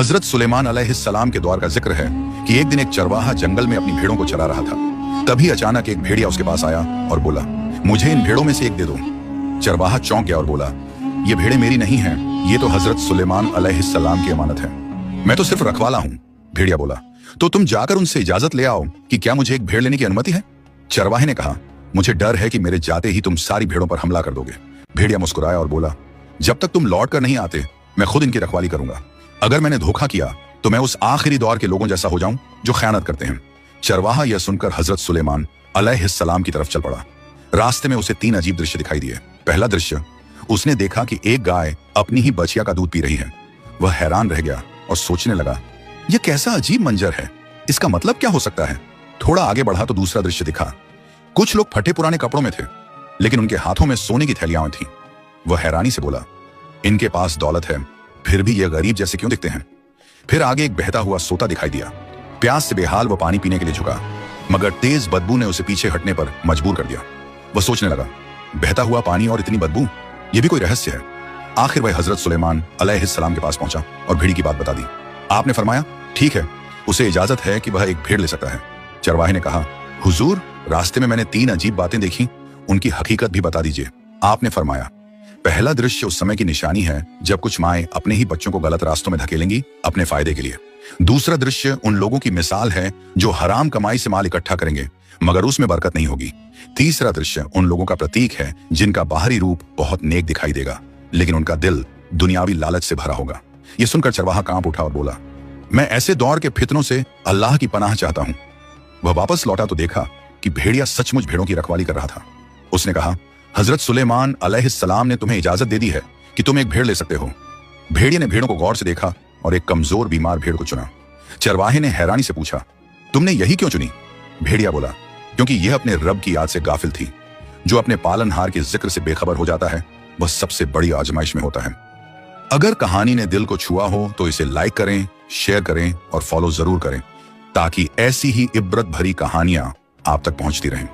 हजरत सुलेमान अलैहिस्सलाम के दौर का जिक्र है कि एक दिन एक चरवाहा जंगल में अपनी भेड़ों को चरा रहा था। तभी अचानक एक भेड़िया उसके पास आया और बोला, मुझे इन भेड़ों में से एक दे दो। चरवाहा चौंक गया और बोला, ये भेड़ें मेरी नहीं हैं, ये तो हजरत सुलेमान अलैहिस्सलाम की अमानत है, मैं तो सिर्फ रखवाला हूं। भेड़िया बोला, तो तुम जाकर उनसे इजाजत ले आओ कि क्या मुझे एक भेड़ लेने की अनुमति है। चरवाहे ने कहा, मुझे डर है कि मेरे जाते ही तुम सारी भेड़ों पर हमला कर दोगे। भेड़िया मुस्कुराया और बोला, जब तक तुम लौट कर नहीं आते मैं खुद इनकी रखवाली करूंगा। अगर मैंने धोखा किया तो मैं उस आखिरी दौर के लोगों जैसा हो जाऊं जो खयानत करते हैं। चरवाहा यह सुनकर हजरत सुलेमान अलैहिस्सलाम की तरफ चल पड़ा। रास्ते में उसे 3 अजीब दृश्य दिखाई दिए। पहला दृश्य, उसने देखा कि एक गाय अपनी ही बछिया का दूध पी रही है। वह हैरान रह गया और सोचने लगा, यह कैसा अजीब मंजर है, इसका मतलब क्या हो सकता है। थोड़ा आगे बढ़ा तो दूसरा दृश्य दिखा। कुछ लोग फटे पुराने कपड़ों में थे, लेकिन उनके हाथों में सोने की थैलियां थीं। वह हैरानी से बोला, इनके पास दौलत है, फिर भी ये गरीब जैसे क्यों दिखते हैं। फिर आगे एक बहता हुआ सोता दिखाई दिया। प्यास से बेहाल वो पानी पीने के लिए झुका, मगर तेज बदबू ने उसे पीछे हटने पर मजबूर कर दिया। वह सोचने लगा, बहता हुआ पानी और इतनी बदबू, ये भी कोई रहस्य है। आखिर वह हजरत सुलेमान अलैहिस्सलाम के पास पहुंचा और भेड़ी की बात बता दी। आपने फरमाया, ठीक है, उसे इजाजत है कि वह एक भेड़ ले सकता है। चरवाहे ने कहा, हुजूर, रास्ते में मैंने 3 अजीब बातें देखी, उनकी हकीकत भी बता दीजिए। आपने फरमाया, पहला दृश्य उस समय की निशानी है जब कुछ माएं अपने ही बच्चों को गलत रास्तों में धकेलेंगी अपने फायदे के लिए। दूसरा दृश्य उन लोगों की मिसाल है जो हराम कमाई से माल इकट्ठा करेंगे मगर उसमें बरकत नहीं होगी। तीसरा दृश्य उन लोगों का प्रतीक है जिनका बाहरी रूप बहुत नेक दिखाई देगा, लेकिन उनका दिल दुनियावी लालच से भरा होगा। यह सुनकर चरवाहा कांप उठा और बोला, मैं ऐसे दौर के फितनों से अल्लाह की पनाह चाहता हूं। वह वापस लौटा तो देखा कि भेड़िया सचमुच भेड़ों की रखवाली कर रहा था। उसने कहा, हजरत सुलेमान अलैहिस्सलाम ने तुम्हें इजाजत दे दी है कि तुम एक भेड़ ले सकते हो। भेड़िए ने भेड़ों को गौर से देखा और एक कमजोर बीमार भेड़ को चुना। चरवाहे ने हैरानी से पूछा, तुमने यही क्यों चुनी। भेड़िया बोला, क्योंकि यह अपने रब की याद से गाफिल थी। जो अपने पालनहार के जिक्र से बेखबर हो जाता है वह सबसे बड़ी आजमाइश में होता है। अगर कहानी ने दिल को छुआ हो तो इसे लाइक करें, शेयर करें और फॉलो जरूर करें ताकि ऐसी ही इब्रत भरी कहानियां आप तक पहुंचती रहें।